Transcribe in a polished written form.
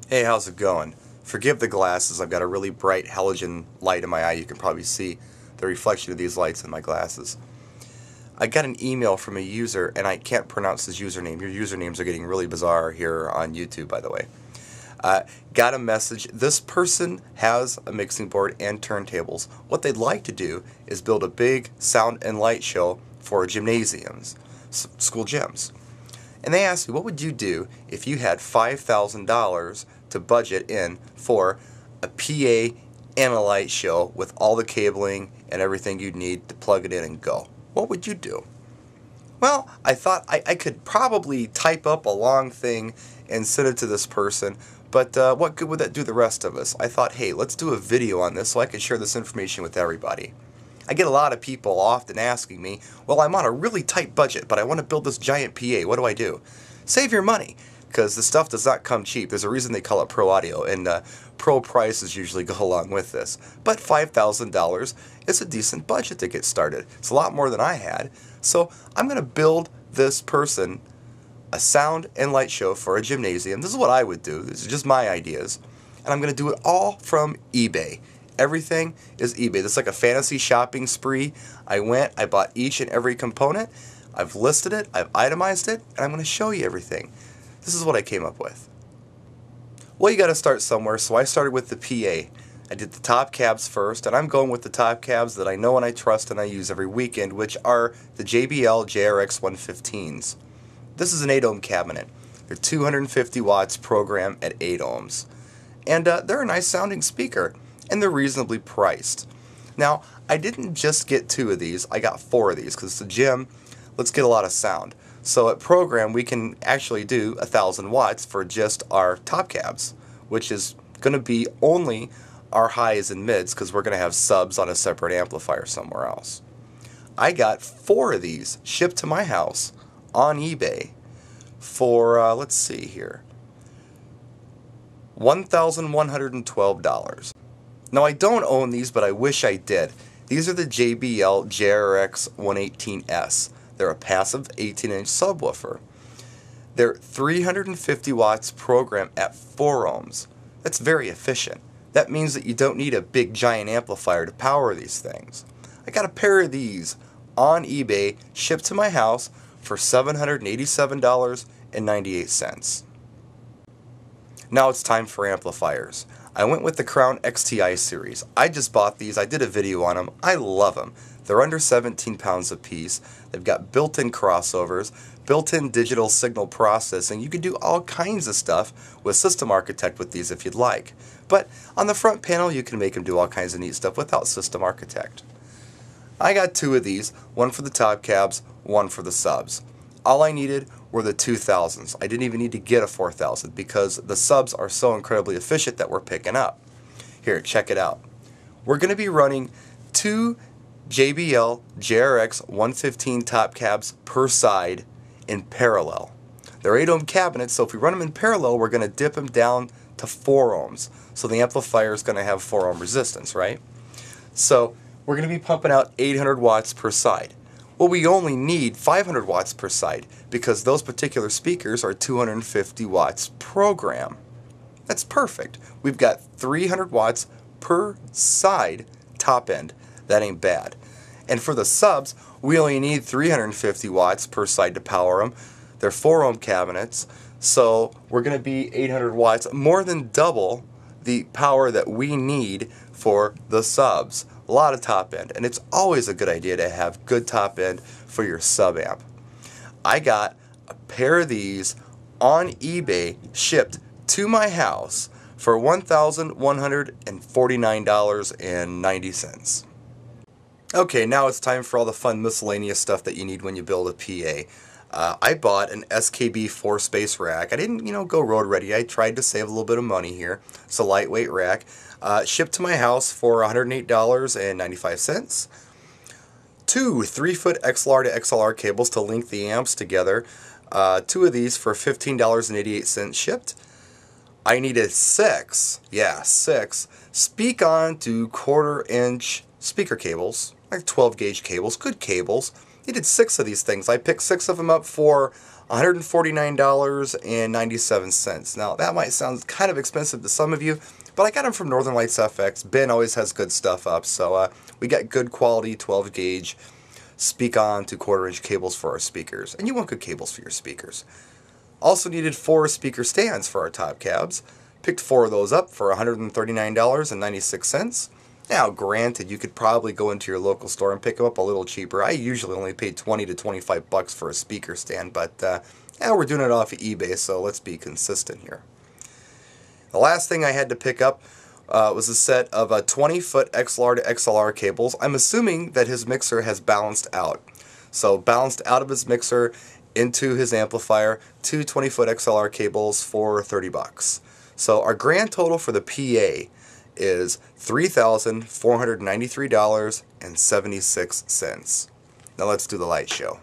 Hey, how's it going? Forgive the glasses, I've got a really bright halogen light in my eye. You can probably see the reflection of these lights in my glasses. I got an email from a user, and I can't pronounce his username. Your usernames are getting really bizarre here on YouTube, by the way. Got a message. This person has a mixing board and turntables. What they'd like to do is build a big sound and light show for gymnasiums, school gyms. And they asked me, what would you do if you had $5,000 to budget in for a PA and a light show with all the cabling and everything you'd need to plug it in and go? What would you do? Well, I thought I could probably type up a long thing and send it to this person, but what good would that do the rest of us? I thought, hey, let's do a video on this so I can share this information with everybody. I get a lot of people often asking me, well, I'm on a really tight budget, but I want to build this giant PA. What do I do? Save your money, because the stuff does not come cheap. There's a reason they call it pro audio, and pro prices usually go along with this. But $5,000 is a decent budget to get started. It's a lot more than I had. So I'm going to build this person a sound and light show for a gymnasium. This is what I would do. This is just my ideas. And I'm going to do it all from eBay. Everything is eBay. This is like a fantasy shopping spree. I went, I bought each and every component. I've listed it, I've itemized it, and I'm going to show you everything. This is what I came up with. Well, you got to start somewhere, so I started with the PA. I did the top cabs first, and I'm going with the top cabs that I know and I trust and I use every weekend, which are the JBL JRX 115s. This is an 8-ohm cabinet. They're 250 watts program at 8 ohms. And they're a nice sounding speaker, and they're reasonably priced. Now, I didn't just get 2 of these, I got 4 of these, because it's a gym, let's get a lot of sound. So at program, we can actually do 1,000 watts for just our top cabs, which is going to be only our highs and mids, because we're going to have subs on a separate amplifier somewhere else. I got 4 of these shipped to my house on eBay for, let's see here, $1,112. Now, I don't own these, but I wish I did. These are the JBL JRX 118S. They're a passive 18-inch subwoofer. They're 350 watts program at 4 ohms. That's very efficient. That means that you don't need a big giant amplifier to power these things. I got a pair of these on eBay, shipped to my house for $787.98. Now it's time for amplifiers. I went with the Crown XTI series. I just bought these. I did a video on them. I love them. They're under 17 pounds a piece. They've got built-in crossovers, built-in digital signal processing. You can do all kinds of stuff with System Architect with these if you'd like. But on the front panel, you can make them do all kinds of neat stuff without System Architect. I got 2 of these, one for the top cabs, one for the subs. All I needed were the 2000s. I didn't even need to get a 4000 because the subs are so incredibly efficient that we're picking up. Here, check it out. We're going to be running 2 JBL JRX 115 top cabs per side in parallel. They're 8-ohm cabinets, so if we run them in parallel, we're going to dip them down to 4 ohms. So the amplifier is going to have 4 ohm resistance, right? So we're going to be pumping out 800 watts per side. Well, we only need 500 watts per side because those particular speakers are 250 watts program. That's perfect. We've got 300 watts per side top end. That ain't bad. And for the subs, we only need 350 watts per side to power them. They're 4 ohm cabinets, so we're going to be 800 watts, more than double the power that we need for the subs. A lot of top end, and it's always a good idea to have good top end for your sub amp. I got a pair of these on eBay shipped to my house for $1,149.90. Okay, now it's time for all the fun miscellaneous stuff that you need when you build a PA. I bought an SKB 4-space rack. I didn't, go road ready. I tried to save a little bit of money here. It's a lightweight rack. Shipped to my house for $108.95. 2 3-foot XLR to XLR cables to link the amps together. 2 of these for $15.88 shipped. I needed 6 speak-on to 1/4-inch speaker cables, like 12-gauge cables, good cables. Needed 6 of these things. I picked 6 of them up for $149.97. Now, that might sound kind of expensive to some of you, but I got them from Northern Lights FX. Ben always has good stuff up, so we got good quality 12 gauge speak-on to 1/4-inch cables for our speakers, and you want good cables for your speakers. Also needed 4 speaker stands for our top cabs. Picked 4 of those up for $139.96. Now, granted, you could probably go into your local store and pick them up a little cheaper. I usually only pay 20 to 25 bucks for a speaker stand, but yeah, we're doing it off of eBay, so let's be consistent here. The last thing I had to pick up was a set of 20-foot XLR to XLR cables. I'm assuming that his mixer has balanced out. So balanced out of his mixer into his amplifier, 2 20-foot XLR cables for 30 bucks. So our grand total for the PA is $3,493.76. Now let's do the light show.